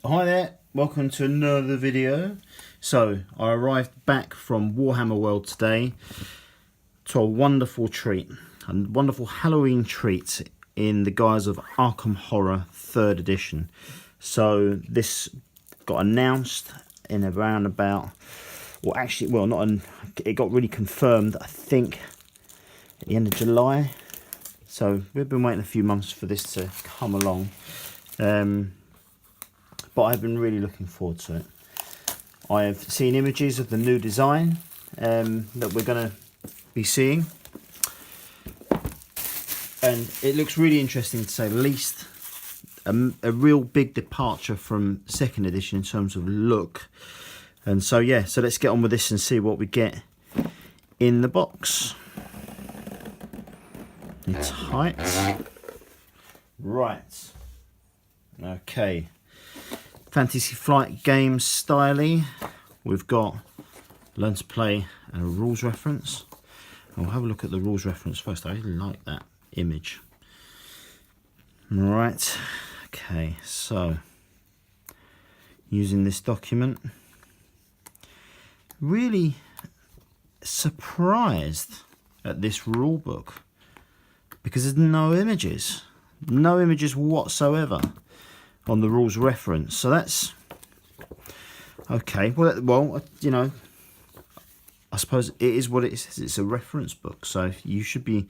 Hi there, welcome to another video. So I arrived back from Warhammer World today to a wonderful treat, a wonderful Halloween treat in the guise of Arkham Horror 3rd edition. So this got announced in around about, well actually, well not an, it got really confirmed I think at the end of July. So we've been waiting a few months for this to come along. But I've been really looking forward to it. I have seen images of the new design that we're going to be seeing, and it looks really interesting to say the least. A real big departure from 2nd edition in terms of look, and so yeah, so let's get on with this and see what we get in the box. It's tight. Right. Okay. Fantasy Flight Games style. We've got Learn to Play and a rules reference. We'll have a look at the rules reference first. I really like that image. Right, okay, so using this document, really surprised at this rule book because there's no images whatsoever on the rules reference. So that's okay. Well, you know, I suppose it is what it is. It's a reference book, so you should be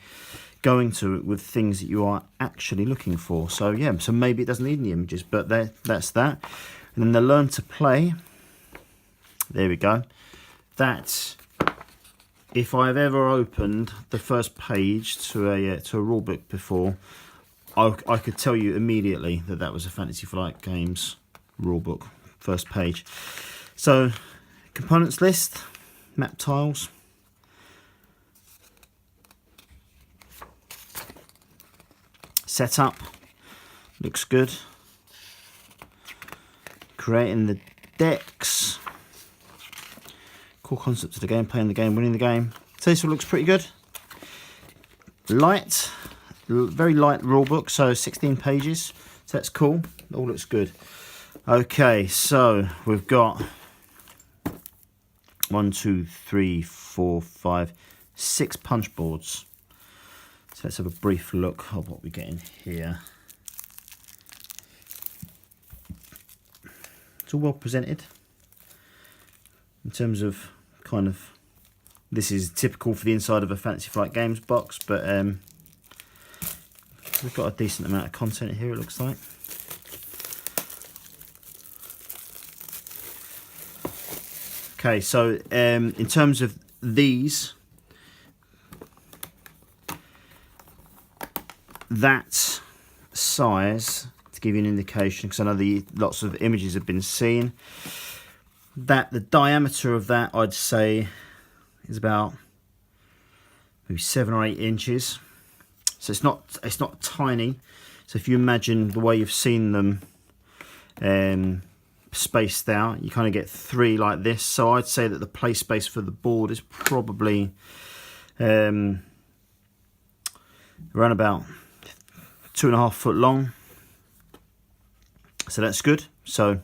going to it with things that you are actually looking for. So yeah, so maybe it doesn't need any images, but that's that. And then the Learn to Play. There we go. That's, if I've ever opened the first page to a rule book before, I could tell you immediately that that was a Fantasy Flight Games rulebook, first page. So, components list, map tiles, setup, looks good. Creating the decks, core concepts of the game, playing the game, winning the game. So this all looks pretty good. Light. Very light rulebook, so 16 pages, so that's cool. All looks good. Okay, so we've got 1, 2, 3, 4, 5, 6 punch boards. So let's have a brief look of what we get in here. It's all well presented in terms of kind of, this is typical for the inside of a Fantasy Flight Games box, but we've got a decent amount of content here, it looks like. Okay, so in terms of these, that size, to give you an indication, because I know lots of images have been seen, that the diameter of that, I'd say, is about maybe 7 or 8 inches. So it's not tiny. So if you imagine the way you've seen them spaced out, you kind of get 3 like this. So I'd say that the play space for the board is probably around about 2.5 foot long. So that's good. So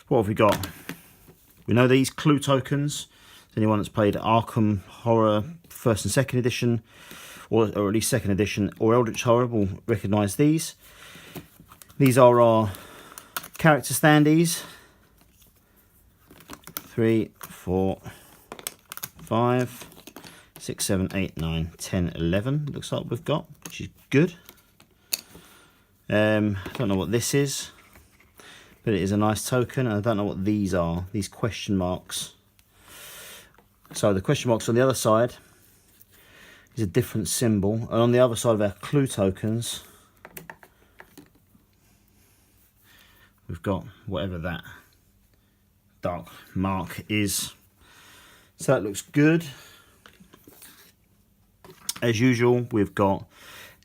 what have we got? We know these clue tokens. Anyone that's played Arkham Horror 1st and 2nd edition, or at least 2nd edition, or Eldritch Horror will recognise these. These are our character standees. 3, 4, 5, 6, 7, 8, 9, 10, 11. Looks like we've got, which is good. I don't know what this is, but it is a nice token. I don't know what these are, these question marks. So the question marks on the other side is a different symbol, and on the other side of our clue tokens we've got whatever that dark mark is. So that looks good. As usual, we've got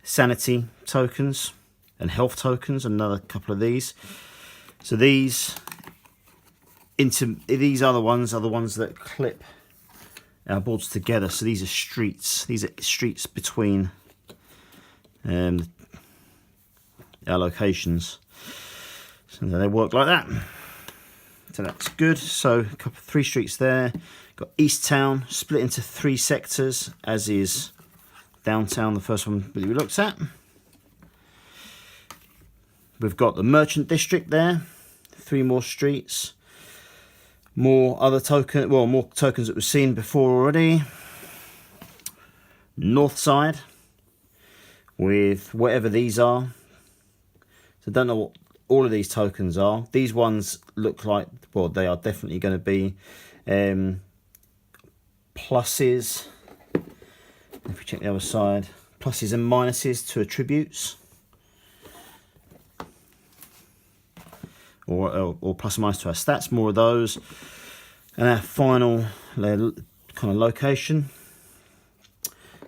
sanity tokens and health tokens, another couple of these. So these other ones are the ones that clip our boards together. So these are streets. These are streets between our locations. So they work like that. So that's good. So three streets there. Got East Town split into 3 sectors, as is Downtown, the first one that we looked at. We've got the Merchant District there, 3 more streets. More other more tokens that we've seen before already. North Side, with whatever these are. So I don't know what all of these tokens are. These ones look like, well, they are definitely going to be pluses. If we check the other side, pluses and minuses to attributes, or plus and minus to our stats. More of those, and our final kind of location.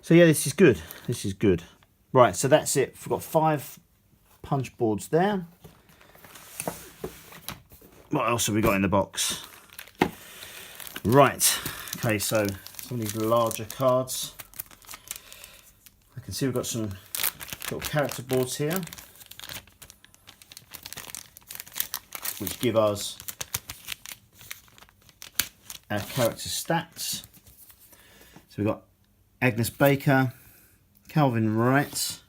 So yeah, this is good. This is good. Right, so that's it. We've got 5 punch boards there. What else have we got in the box? Right. Okay, so some of these larger cards. I can see we've got some little character boards here, which give us our character stats. So we've got Agnes Baker, Calvin Wright,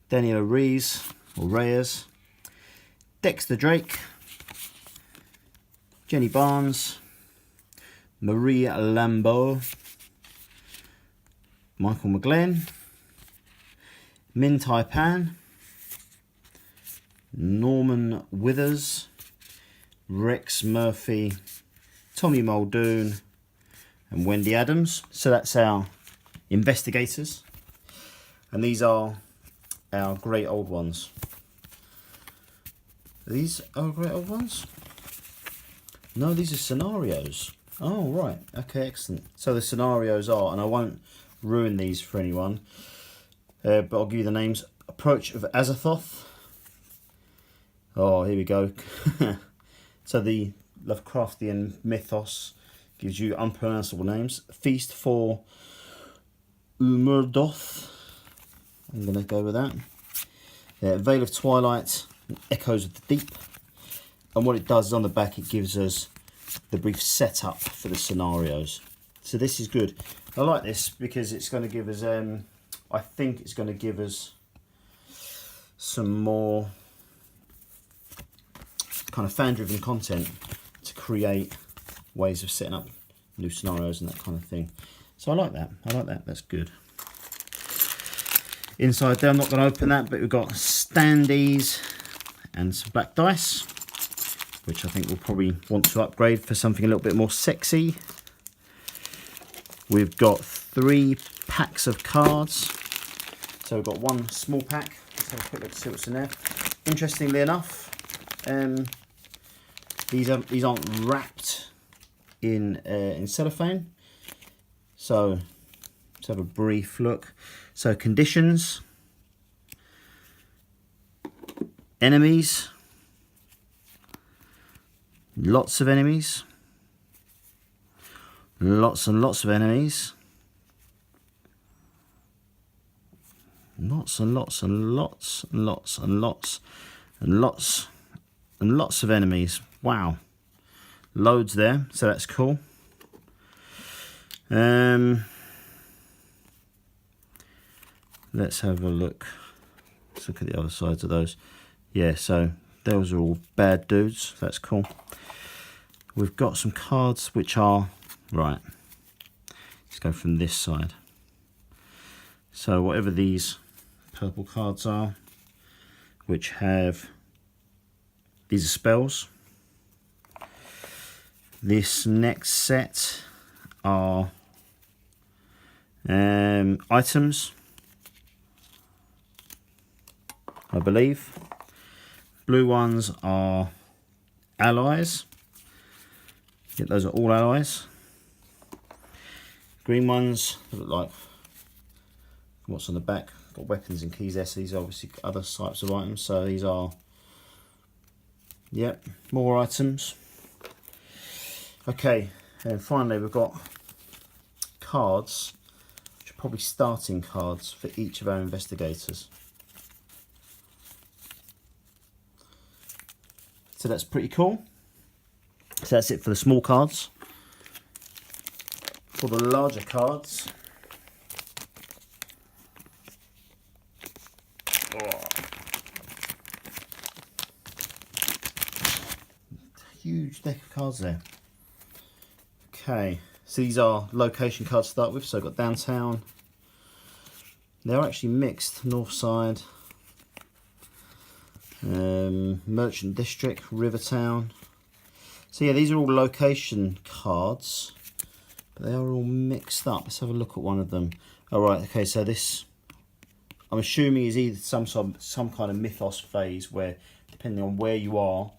Daniela Reyes, Dexter Drake, Jenny Barnes, Marie Lambeau, Michael McGlenn, Min Tai Pan, Norman Withers, Rex Murphy, Tommy Muldoon, and Wendy Adams. So that's our investigators, and these are our great old ones. Are these our great old ones? No, these are scenarios. Oh, right. Okay, excellent. So the scenarios are, and I won't ruin these for anyone, but I'll give you the names. Approach of Azathoth. Oh, here we go. So the Lovecraftian mythos gives you unpronounceable names. Feast for Umurdoth. I'm going to go with that. Veil of Twilight, Echoes of the Deep. And what it does is on the back, it gives us the brief setup for the scenarios. So this is good. I like this because it's going to give us, I think it's going to give us some more kind of fan-driven content to create ways of setting up new scenarios and that kind of thing. So I like that. I like that. That's good. Inside there, I'm not going to open that, but we've got standees and some black dice, which I think we'll probably want to upgrade for something a little bit more sexy. We've got 3 packs of cards. So we've got 1 small pack. Let's have a quick look to see what's in there. Interestingly enough, these aren't wrapped in cellophane. So let's have a brief look. So conditions, enemies, lots of enemies, lots and lots of enemies, lots and lots and lots and lots and lots and lots and lots of enemies. Wow, loads there, so that's cool. Let's have a look. Let's look at the other sides of those. Yeah, so those are all bad dudes. That's cool. We've got some cards which are, right, let's go from this side. So whatever these purple cards are, which have, these are spells. This next set are items, I believe. Blue ones are allies. Yeah, those are all allies. Green ones look like what's on the back. Got weapons and keys there, so these are obviously other types of items. So these are, yep, more items. Okay, and finally we've got cards, which are probably starting cards for each of our investigators. So that's pretty cool. So that's it for the small cards. For the larger cards, huge deck of cards there. Okay, so these are location cards to start with. So I've got downtown. They're actually mixed, north side, merchant district, Rivertown. So yeah, these are all location cards, but they are all mixed up. Let's have a look at one of them. All right, okay, so this, I'm assuming, is either some kind of mythos phase where, depending on where you are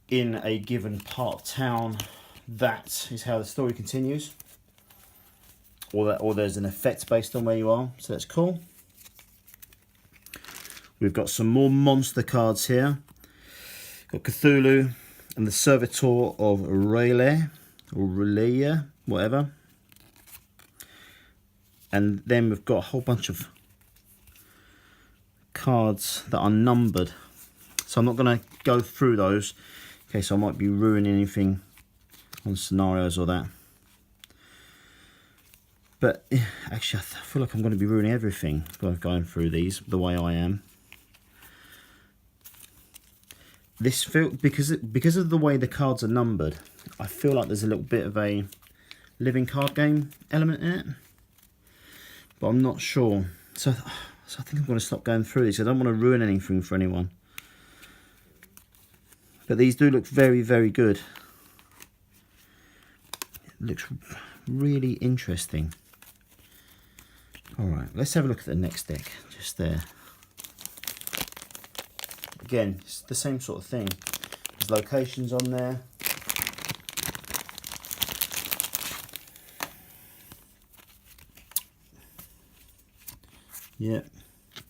in a given part of town, that is how the story continues, or there's an effect based on where you are. So that's cool. We've got some more monster cards here. Got Cthulhu and the Servitor of R'lyeh, or R'lyeh, whatever. And then we've got a whole bunch of cards that are numbered. So I'm not going to go through those, in case I might be ruining anything on scenarios or that. But actually, I feel like I'm going to be ruining everything by going through these the way I am. This because of the way the cards are numbered, I feel like there's a little bit of a living card game element in it, but I'm not sure. So I think I'm going to stop going through these. I don't want to ruin anything for anyone. But these do look very, very good. It looks really interesting. Alright, let's have a look at the next deck, just there. Again, it's the same sort of thing. There's locations on there. Yeah,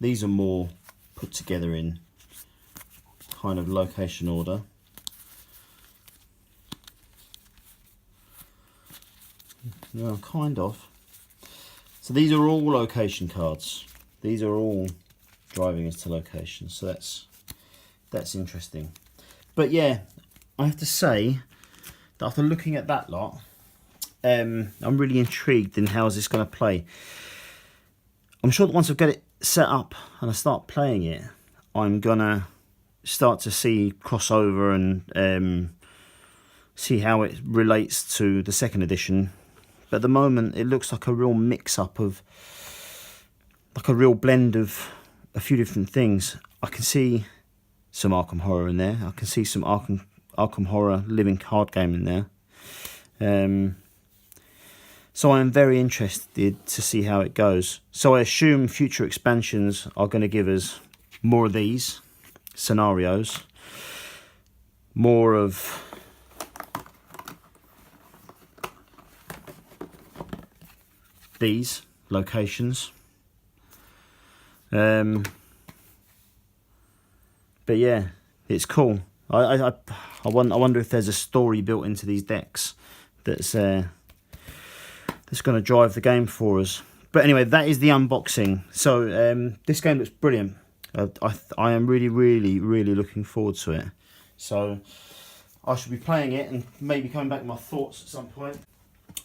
these are more put together in kind of location order. Yeah, kind of. So these are all location cards. These are all driving us to locations. So that's interesting. But yeah, I have to say that after looking at that lot, I'm really intrigued in how is this going to play. I'm sure that once I get it set up and I start playing it, I'm gonna start to see crossover and see how it relates to the second edition. But at the moment, it looks like a real mix-up of, like a real blend of a few different things. I can see some Arkham Horror in there. I can see some Arkham Horror living card game in there. So I am very interested to see how it goes. So I assume future expansions are going to give us more of these scenarios, more of these locations. But yeah, it's cool. I wonder if there's a story built into these decks that's going to drive the game for us. But anyway, that is the unboxing. So this game looks brilliant. I am really, really, really looking forward to it. So I should be playing it and maybe coming back with my thoughts at some point.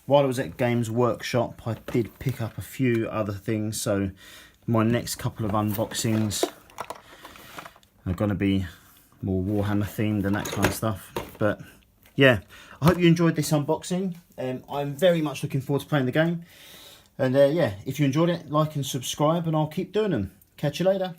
While I was at Games Workshop, I did pick up a few other things. So my next couple of unboxings are going to be more Warhammer themed and that kind of stuff. But yeah, I hope you enjoyed this unboxing. I'm very much looking forward to playing the game. And yeah, if you enjoyed it, like and subscribe, and I'll keep doing them. Catch you later.